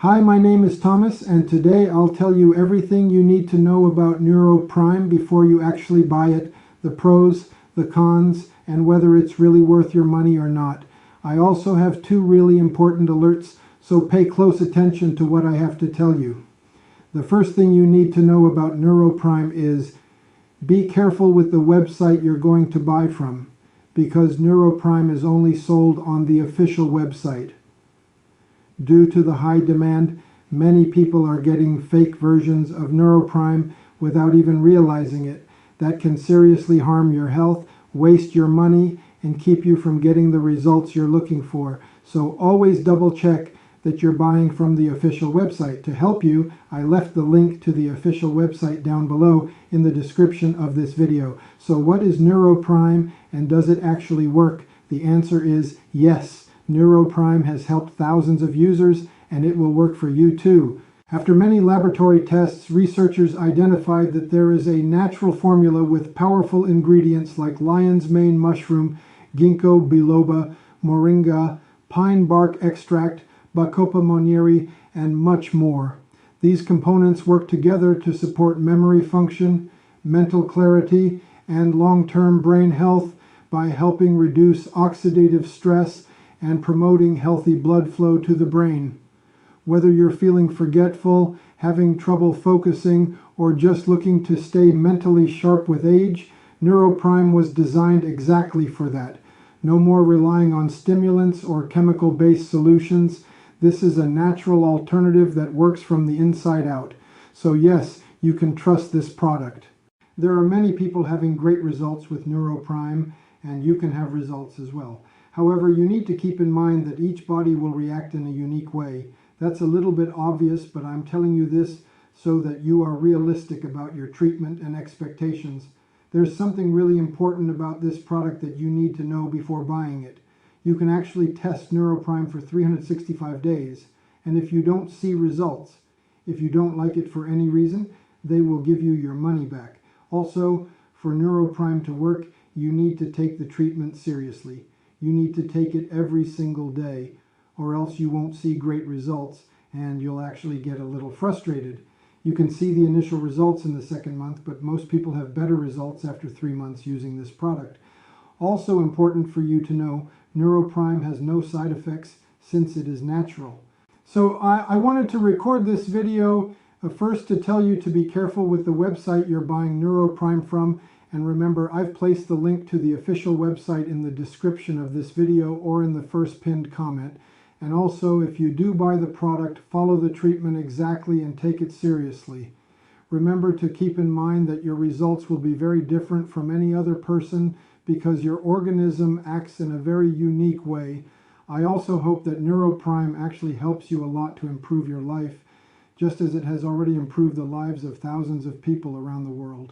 Hi, my name is Thomas, and today I'll tell you everything you need to know about NeuroPrime before you actually buy it, the pros, the cons, and whether it's really worth your money or not. I also have two really important alerts, so pay close attention to what I have to tell you. The first thing you need to know about NeuroPrime is be careful with the website you're going to buy from, because NeuroPrime is only sold on the official website. Due to the high demand, many people are getting fake versions of NeuroPrime without even realizing it. That can seriously harm your health, waste your money, and keep you from getting the results you're looking for. So always double check that you're buying from the official website. To help you, I left the link to the official website down below in the description of this video. So what is NeuroPrime, and does it actually work? The answer is yes. NeuroPrime has helped thousands of users, and it will work for you too. After many laboratory tests, researchers identified that there is a natural formula with powerful ingredients like lion's mane mushroom, ginkgo biloba, moringa, pine bark extract, Bacopa Monnieri, and much more. These components work together to support memory function, mental clarity, and long-term brain health by helping reduce oxidative stress and promoting healthy blood flow to the brain. Whether you're feeling forgetful, having trouble focusing, or just looking to stay mentally sharp with age, NeuroPrime was designed exactly for that. No more relying on stimulants or chemical-based solutions. This is a natural alternative that works from the inside out. So yes, you can trust this product. There are many people having great results with NeuroPrime, and you can have results as well. However, you need to keep in mind that each body will react in a unique way. That's a little bit obvious, but I'm telling you this so that you are realistic about your treatment and expectations. There's something really important about this product that you need to know before buying it. You can actually test NeuroPrime for 365 days, and if you don't see results, if you don't like it for any reason, they will give you your money back. Also, for NeuroPrime to work, you need to take the treatment seriously. You need to take it every single day, or else you won't see great results and you'll actually get a little frustrated. You can see the initial results in the second month, but most people have better results after 3 months using this product. Also important for you to know, NeuroPrime has no side effects since it is natural. So I wanted to record this video first to tell you to be careful with the website you're buying NeuroPrime from. And remember, I've placed the link to the official website in the description of this video or in the first pinned comment. And also, if you do buy the product, follow the treatment exactly and take it seriously. Remember to keep in mind that your results will be very different from any other person because your organism acts in a very unique way. I also hope that NeuroPrime actually helps you a lot to improve your life, just as it has already improved the lives of thousands of people around the world.